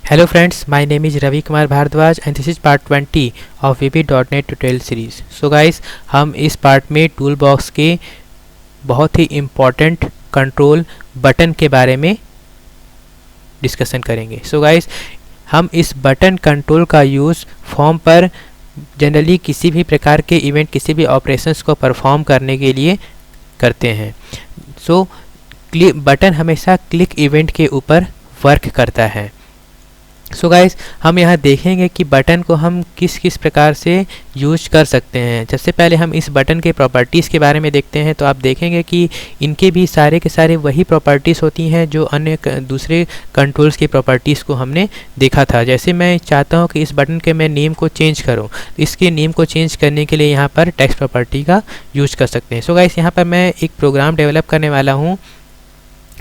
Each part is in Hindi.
Hello friends, my name is Ravi Kumar Bhardwaj and this is part 20 of VB.NET Tutorial series. So guys, हम इस पार्ट में टूल बॉक्स के बहुत ही इम्पॉर्टेंट कंट्रोल बटन के बारे में डिस्कशन करेंगे. So guys, हम इस बटन कंट्रोल का यूज़ फॉर्म पर जनरली किसी भी प्रकार के इवेंट, किसी भी ऑपरेशंस को परफॉर्म करने के लिए करते हैं. So बटन हमेशा क्लिक इवेंट के ऊपर वर्क करता है. सो गाइस, हम यहाँ देखेंगे कि बटन को हम किस किस प्रकार से यूज कर सकते हैं. सबसे पहले हम इस बटन के प्रॉपर्टीज़ के बारे में देखते हैं. तो आप देखेंगे कि इनके भी सारे के सारे वही प्रॉपर्टीज़ होती हैं जो अन्य दूसरे कंट्रोल्स की प्रॉपर्टीज़ को हमने देखा था. जैसे मैं चाहता हूँ कि इस बटन के मैं नेम को चेंज करूँ, इसके नेम को चेंज करने के लिए यहाँ पर टेक्स्ट प्रॉपर्टी का यूज कर सकते हैं. सो गाइस, यहाँ पर मैं एक प्रोग्राम डेवलप करने वाला हूँ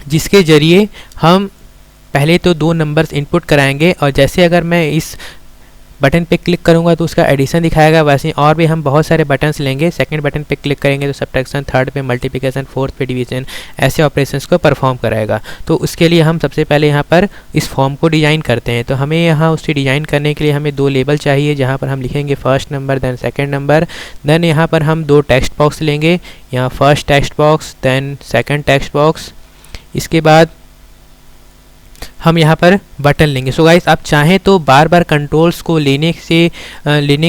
जिसके ज़रिए हम पहले तो 2 नंबर्स इनपुट कराएंगे और जैसे अगर मैं इस बटन पे क्लिक करूंगा तो उसका एडिशन दिखाएगा. वैसे और भी हम बहुत सारे बटन्स लेंगे. सेकंड बटन पे क्लिक करेंगे तो सब्ट्रैक्शन, थर्ड पे मल्टीप्लिकेशन, फोर्थ पे डिवीजन, ऐसे ऑपरेशंस को परफॉर्म कराएगा. तो उसके लिए हम सबसे पहले यहाँ पर इस फॉर्म को डिज़ाइन करते हैं. तो हमें यहाँ उससे डिज़ाइन करने के लिए हमें 2 लेबल चाहिए जहाँ पर हम लिखेंगे first number then second number. Then यहाँ पर हम 2 टेक्स्ट बॉक्स लेंगे, यहाँ first text box then second text box. इसके बाद हम यहाँ पर बटन लेंगे. सो गाइस, आप चाहें तो बार बार कंट्रोल्स को लेने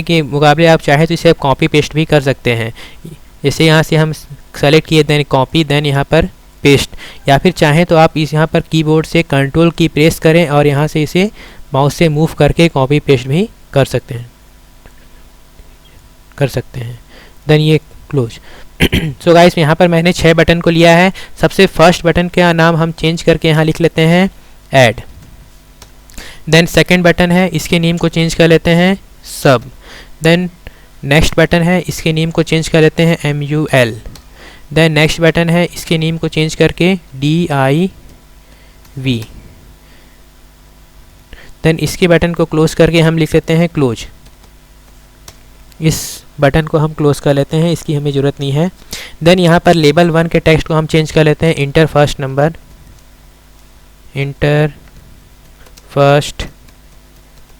के मुकाबले आप चाहें तो इसे आप कॉपी पेस्ट भी कर सकते हैं. जैसे यहाँ से हम सेलेक्ट किए देन कॉपी देन यहाँ पर पेस्ट, या फिर चाहें तो आप इस यहाँ पर कीबोर्ड से कंट्रोल की प्रेस करें और यहाँ से इसे माउस से मूव करके कॉपी पेस्ट भी कर सकते हैं. देन ये क्लोज. सो गाइस, यहाँ पर मैंने 6 बटन को लिया है. सबसे फर्स्ट बटन का नाम हम चेंज करके यहाँ लिख लेते हैं ऐड. देन सेकेंड बटन है, इसके नेम को चेंज कर लेते हैं सब. देन नेक्स्ट बटन है, इसके नेम को चेंज कर लेते हैं MUL. देन नेक्स्ट बटन है, इसके नेम को चेंज करके DIV. देन इसके बटन को क्लोज करके हम लिख लेते हैं क्लोज. इस बटन को हम क्लोज कर लेते हैं, इसकी हमें ज़रूरत नहीं है. देन यहाँ पर लेबल 1 के टेक्स्ट को हम चेंज कर लेते हैं enter first number, enter first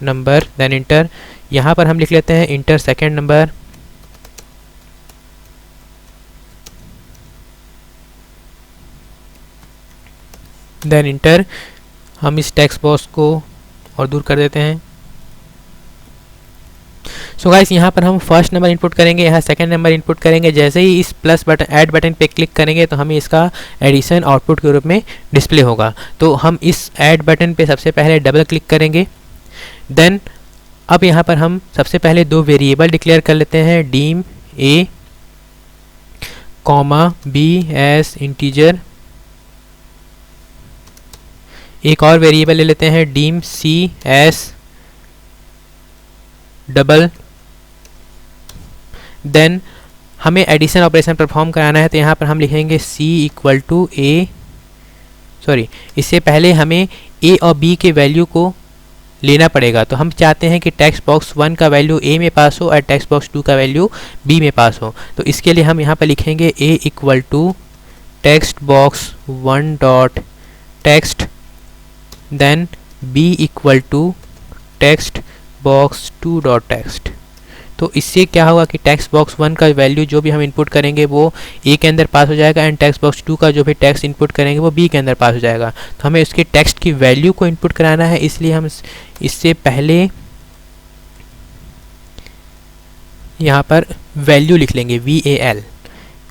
number. Then enter. यहाँ पर हम लिख लेते हैं enter second number. Then enter. हम इस टेक्स्ट बॉक्स को और दूर कर देते हैं. सो गाइस, यहाँ पर हम फर्स्ट नंबर इनपुट करेंगे, यहाँ सेकंड नंबर इनपुट करेंगे. जैसे ही इस प्लस बटन ऐड बटन पे क्लिक करेंगे तो हमें इसका एडिशन आउटपुट के रूप में डिस्प्ले होगा. तो हम इस ऐड बटन पे सबसे पहले डबल क्लिक करेंगे. देन अब यहाँ पर हम सबसे पहले 2 वेरिएबल डिक्लेयर कर लेते हैं, dim A comma B as integer. एक और वेरिएबल ले लेते हैं dim C as double. Then हमें एडिशन ऑपरेशन परफॉर्म कराना है तो यहाँ पर हम लिखेंगे C equal to A. Sorry, इससे पहले हमें A और B के वैल्यू को लेना पड़ेगा. तो हम चाहते हैं कि टेक्स्ट बॉक्स 1 का वैल्यू A में पास हो और टेक्स्ट बॉक्स 2 का वैल्यू B में पास हो. तो इसके लिए हम यहाँ पर लिखेंगे A equal to text box 1 dot text then B equal to text box 2 dot text. तो इससे क्या होगा कि टेक्स्ट बॉक्स 1 का वैल्यू जो भी हम इनपुट करेंगे वो A के अंदर पास हो जाएगा एंड टेक्स्ट बॉक्स 2 का जो भी टेक्स्ट इनपुट करेंगे वो B के अंदर पास हो जाएगा. तो हमें उसके टेक्स्ट की वैल्यू को इनपुट कराना है, इसलिए हम इससे पहले यहाँ पर वैल्यू लिख लेंगे VAL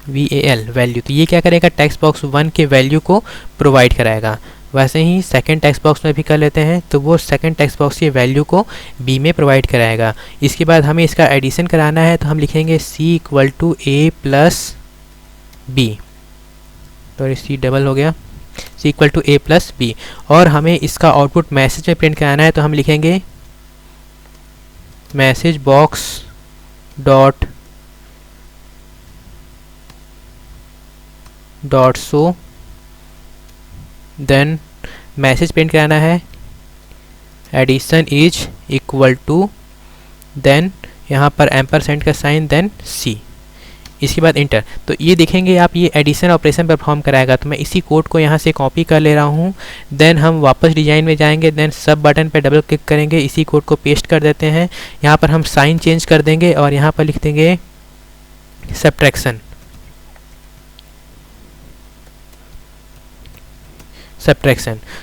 वैल्यू. तो ये क्या करेगा, टेक्स्ट बॉक्स 1 के वैल्यू को प्रोवाइड कराएगा. वैसे ही सेकंड टेक्स्ट बॉक्स में भी कर लेते हैं, तो वो सेकंड टेक्स्ट बॉक्स की वैल्यू को B में प्रोवाइड कराएगा. इसके बाद हमें इसका एडिशन कराना है तो हम लिखेंगे C equal to A plus B. तो C डबल हो गया, C equal to A plus B. और हमें इसका आउटपुट मैसेज में प्रिंट कराना है तो हम लिखेंगे message box dot show. Then message print कराना है addition is equal to, then यहाँ पर एम्परसेंड का साइन, देन C. इसके बाद इंटर। तो ये देखेंगे आप, ये एडिशन ऑपरेशन परफॉर्म कराएगा। तो मैं इसी कोड को यहाँ से कॉपी कर ले रहा हूँ। देन हम वापस डिजाइन में जाएंगे, देन सब बटन पे डबल क्लिक करेंगे, इसी कोड को पेस्ट कर देते हैं। यहाँ पर हम साइन चेंज कर देंगे और यहाँ पर लिख देंगे सब्ट्रैक्शन।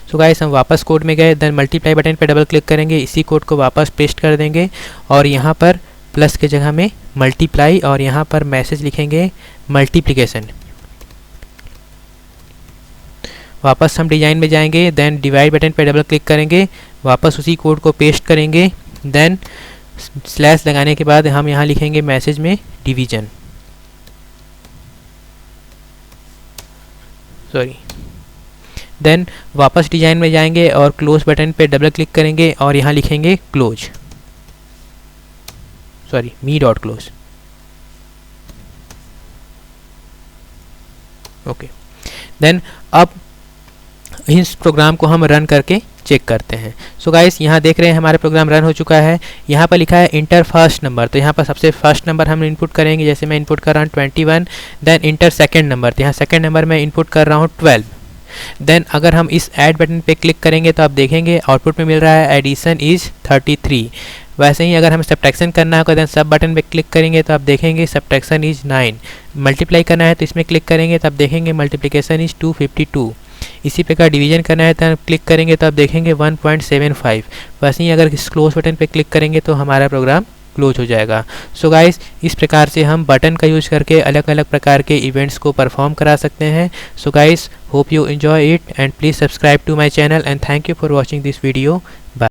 सो गाइस हम वापस कोड में गए, देन मल्टीप्लाई बटन पे डबल क्लिक करेंगे, इसी कोड को वापस पेस्ट कर देंगे और यहाँ पर प्लस के जगह में मल्टीप्लाई और यहाँ पर मैसेज लिखेंगे मल्टीप्लिकेशन। वापस हम डिजाइन में जाएंगे, देन डिवाइड बटन पे डबल क्लिक करेंगे, वापस उसी कोड को पेस्ट करेंगे, देन स्लैश लगाने के बाद हम यहाँ लिखेंगे मैसेज में डिवीजन, सॉरी। देन वापस डिजाइन में जाएंगे और क्लोज बटन पे डबल क्लिक करेंगे और यहाँ लिखेंगे क्लोज, सॉरी मी डॉट क्लोज, ओके। देन अब इस प्रोग्राम को हम रन करके चेक करते हैं। सो गाइस यहाँ देख रहे हैं हमारा प्रोग्राम रन हो चुका है। यहाँ पर लिखा है इंटर फर्स्ट नंबर, तो यहाँ पर सबसे फर्स्ट नंबर हम इनपुट करेंगे। जैसे मैं इनपुट कर रहा हूँ 21। देन इंटर सेकंड नंबर, तो यहाँ सेकंड नंबर मैं इनपुट कर रहा हूँ 12। देन अगर हम इस ऐड बटन पे क्लिक करेंगे तो आप देखेंगे आउटपुट में मिल रहा है एडिशन इज़ 33। वैसे ही अगर हमें सब्ट्रैक्शन करना होगा देन सब बटन पे क्लिक करेंगे तो आप देखेंगे सब्ट्रैक्शन इज़ 9। मल्टीप्लाई करना है तो इसमें क्लिक करेंगे तो आप देखेंगे मल्टीप्लिकेशन इज़ 252। इसी प्रकार डिवीजन करना है तो आप क्लिक करेंगे तो आप देखेंगे 1.75। वैसे ही अगर इस क्लोज बटन पे क्लिक करेंगे तो हमारा प्रोग्राम क्लोज हो जाएगा। सो गाइस इस प्रकार से हम बटन का यूज़ करके अलग अलग प्रकार के इवेंट्स को परफॉर्म करा सकते हैं। So guys hope you enjoy it and please subscribe to my channel and thank you for watching this video.